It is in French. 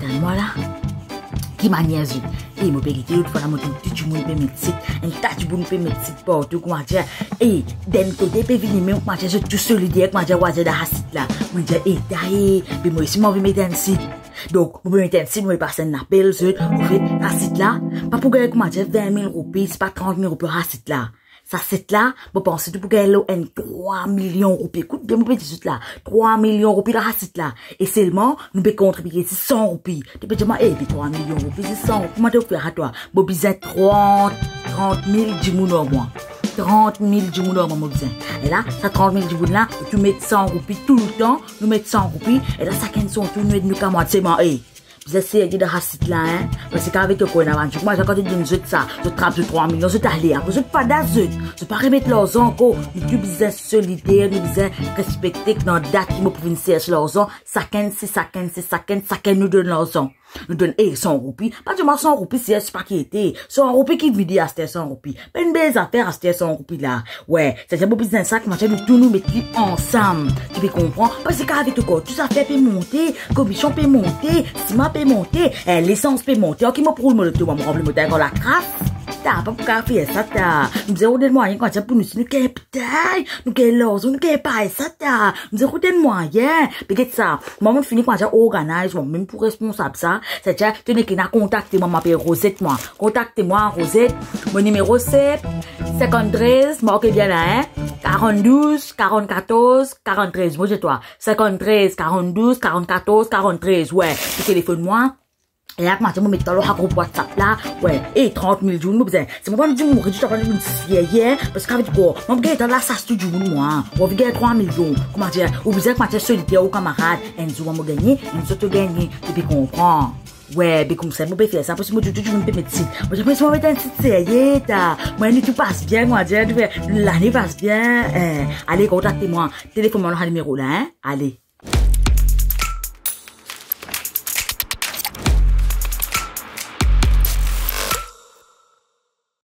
c'est moi là. Qui m'a niaisé. Et mon père était l'autre fois, mon tout le monde peut mettre site. Un tas de monde peut mettre site partout, comment dire. Et d'un côté, peut venir, mais moi, je suis tout solidaire, comment dire, ouais, dans la site là. Moi, je dis, eh, d'ailleurs, mais moi aussi, moi, je vais mettre un site. Donc, vous mettez un site, vous passez un appel, vous faites un site là. Pas pour gagner, comment dire, 20 000 roupies, c'est pas 30 000 roupies à site là. Ça, c'est là, vous pensez tout pour gagner 3 millions roupies. Écoute bien, mon petit site là. 3 millions roupies là, site là. Et seulement, nous pouvons contribuer 600 roupies. Tu peux dire, eh, puis 3 millions roupies, 600 roupies. Comment tu peux faire à toi? Bon, besoin 30 000 djimoun au mois. 30 000 djimoun au mois, mon besoin. Et là, ça 30 000 djimoun là, tu mets 100 roupies tout le temps, nous mettons 100 roupies. Et là, ça, quand sont tout, nous, comme moi, c'est moi, eh. Vous essayez de faire site là, hein. Parce qu'avec le coin avant, moi, j'ai quand tu dis ça, je trappe de 3 millions, je t'allais, je pas d'azut. Je pas remettre leurs encore. Nous, du business solidaire, nous, business respecter que dans la date qui me pouvait chercher leurs ans, chacun, nous donne leurs ans. Nous donne, 100 roupies. Pas du moins 100 roupies, c'est pas qui était. 100 roupies qui vit à 100 roupies. Pas une belle affaire à 100 roupies là. Ouais, c'est un beau business ça, comment nous tous nous mettre ensemble. Tu peux comprendre? Parce qu'avec tout quoi, tout ça fait peut monter, commission peut monter, ciment peut monter, l'essence peut monter. Ok, moi, pour le moteur, moi, me remplir le moteur avec la crasse. T'as pas pour faire ça, t'as. Nous avons des moyens quand pour nous, nous avons pétaille, nous avons l'os, nous avons pas ça, t'as. Nous avons des moyens. Peut-être ça. Moi, je finis quand j'ai organisé, même pour responsable ça. C'est-à-dire, tu n'es qu'à contacter moi, m'appelle Rosette, moi. Contactez-moi, Rosette. Mon numéro c'est 53, moi, ok, bien là, hein. 42, 44, 43. Moi, j'ai toi. 53, 42, 44, 43. Ouais. Tu téléphones moi. Et là, quand je me mets dans le groupe WhatsApp là, ouais, et 30 000 jours, c'est moi, je dis, moi, je suis en train de me dire, parce qu'avec quoi, moi, je dans la salle du jour, moi, on va gagner 3 millions, comment dire, ou vous êtes, quand tu es solitaire ou camarade, un jour, on va gagner, un jour, tu gagner, tu peux comprendre. Ouais, mais comme ça, moi, je peux faire ça, parce que moi, je peux mettre site. Moi, je peux mettre un site sérieux, moi, tout passe bien, moi, l'année passe bien, allez, contactez-moi, téléphone-moi le numéro là, hein, allez.